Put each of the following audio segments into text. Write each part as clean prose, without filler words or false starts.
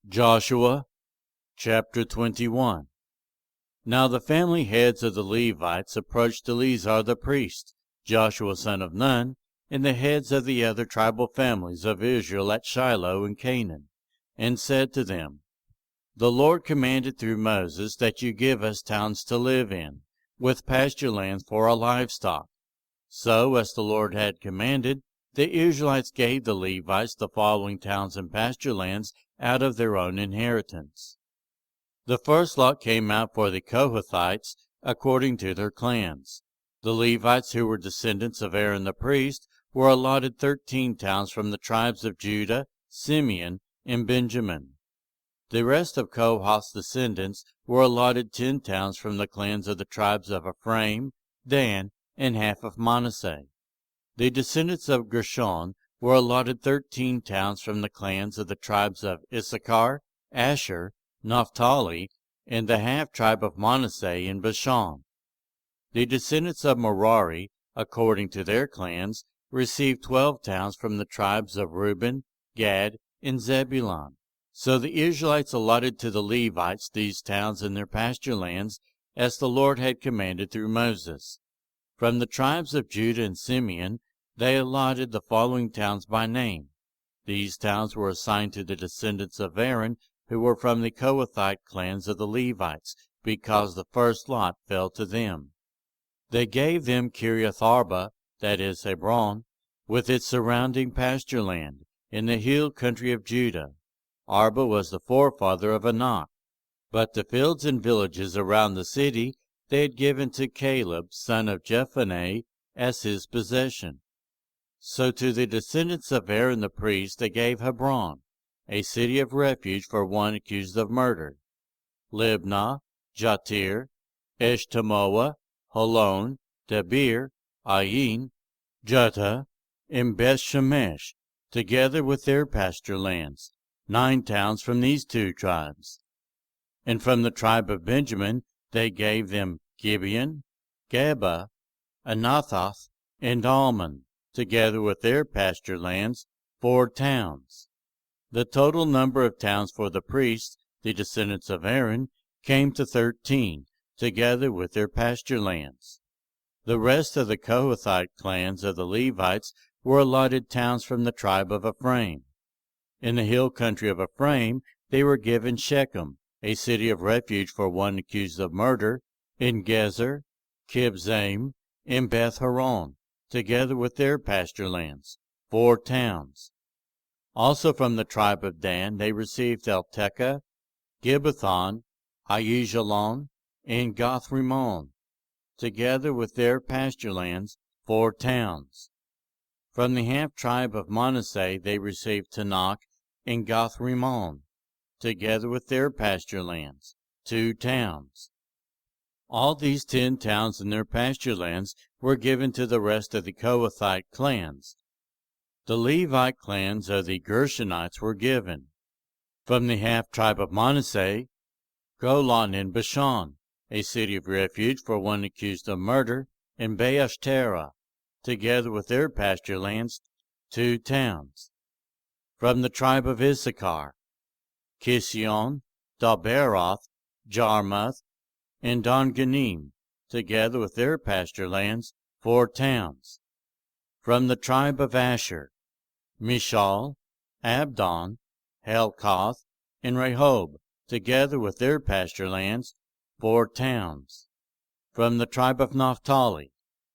Joshua chapter 21. Now the family heads of the Levites approached Eleazar the priest, Joshua son of Nun, and the heads of the other tribal families of Israel at Shiloh in Canaan, and said to them, The Lord commanded through Moses that you give us towns to live in, with pasture lands for our livestock. So, as the Lord had commanded, the Israelites gave the Levites the following towns and pasture lands out of their own inheritance. The first lot came out for the Kohathites according to their clans. The Levites, who were descendants of Aaron the priest, were allotted 13 towns from the tribes of Judah, Simeon, and Benjamin. The rest of Kohath's descendants were allotted 10 towns from the clans of the tribes of Ephraim, Dan, and half of Manasseh. The descendants of Gershon were allotted 13 towns from the clans of the tribes of Issachar, Asher, Naphtali, and the half-tribe of Manasseh in Bashan. The descendants of Merari, according to their clans, received 12 towns from the tribes of Reuben, Gad, and Zebulun. So the Israelites allotted to the Levites these towns and their pasture lands, as the Lord had commanded through Moses. From the tribes of Judah and Simeon they allotted the following towns by name. These towns were assigned to the descendants of Aaron, who were from the Kohathite clans of the Levites, because the first lot fell to them. They gave them Kiriath Arba, that is Hebron, with its surrounding pasture land, in the hill country of Judah. Arba was the forefather of Anak, but the fields and villages around the city they had given to Caleb, son of Jephunneh, as his possession. So to the descendants of Aaron the priest they gave Hebron, a city of refuge for one accused of murder, Libnah, Jatir, Eshtemoa, Holon, Debir, Ayin, Juttah, and Beth Shemesh, together with their pasture lands, 9 towns from these 2 tribes. And from the tribe of Benjamin they gave them Gibeon, Geba, Anathoth, and Almon, together with their pasture lands, 4 towns. The total number of towns for the priests, the descendants of Aaron, came to 13, together with their pasture lands. The rest of the Kohathite clans of the Levites were allotted towns from the tribe of Ephraim. In the hill country of Ephraim they were given Shechem, a city of refuge for one accused of murder, and Gezer, Kibzaim, and Beth Horon, together with their pasture lands, 4 towns. Also from the tribe of Dan they received Eltekeh, Gibbethon, Aijalon, and Gathrimmon, together with their pasture lands, 4 towns. From the half-tribe of Manasseh they received Tanakh and Gathrimmon, together with their pasture lands, 2 towns. All these 10 towns and their pasture lands were given to the rest of the Kohathite clans. The Levite clans of the Gershonites were given. From the half-tribe of Manasseh, Golan in Bashan, a city of refuge for one accused of murder, and Beeshtera, together with their pasture lands, 2 towns. From the tribe of Issachar, Kision, Daberoth, Jarmuth, and Donganim, together with their pasture lands, 4 towns. From the tribe of Asher, Mishal, Abdon, Helkath, and Rehob, together with their pasture lands, 4 towns. From the tribe of Naphtali,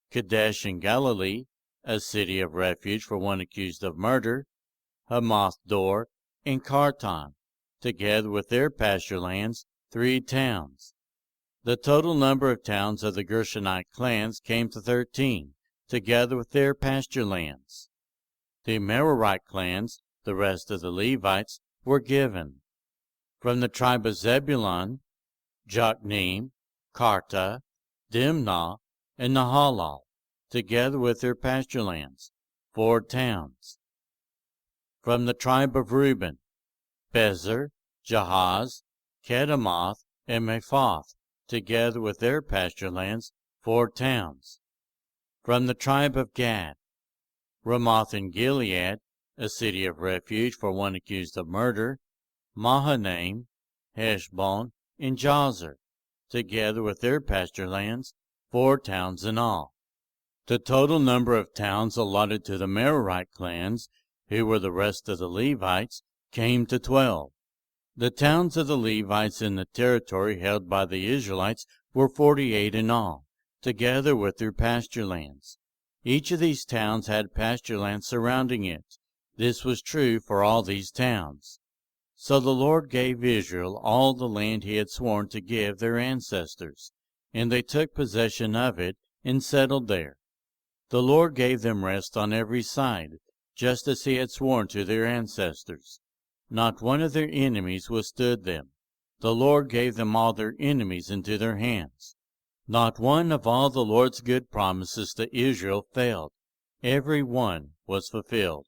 Kadesh in Galilee, a city of refuge for one accused of murder, Hamath-dor, and Kartan, together with their pasture lands, 3 towns. The total number of towns of the Gershonite clans came to 13, together with their pasture lands. The Merarite clans, the rest of the Levites, were given. From the tribe of Zebulun, Jokneam, Karta, Dimnah, and Nahalal, together with their pasture lands, 4 towns. From the tribe of Reuben, Bezer, Jahaz, Kedemoth, and Mephath, together with their pasture lands, 4 towns. From the tribe of Gad, Ramoth in Gilead, a city of refuge for one accused of murder, Mahanaim, Heshbon, and Jazer, together with their pasture lands, 4 towns in all. The total number of towns allotted to the Merarite clans, who were the rest of the Levites, came to 12. The towns of the Levites in the territory held by the Israelites were 48 in all, together with their pasture lands. Each of these towns had pasture lands surrounding it. This was true for all these towns. So the Lord gave Israel all the land he had sworn to give their ancestors, and they took possession of it and settled there. The Lord gave them rest on every side, just as he had sworn to their ancestors. Not one of their enemies withstood them. The Lord gave them all their enemies into their hands. Not one of all the Lord's good promises to Israel failed. Every one was fulfilled.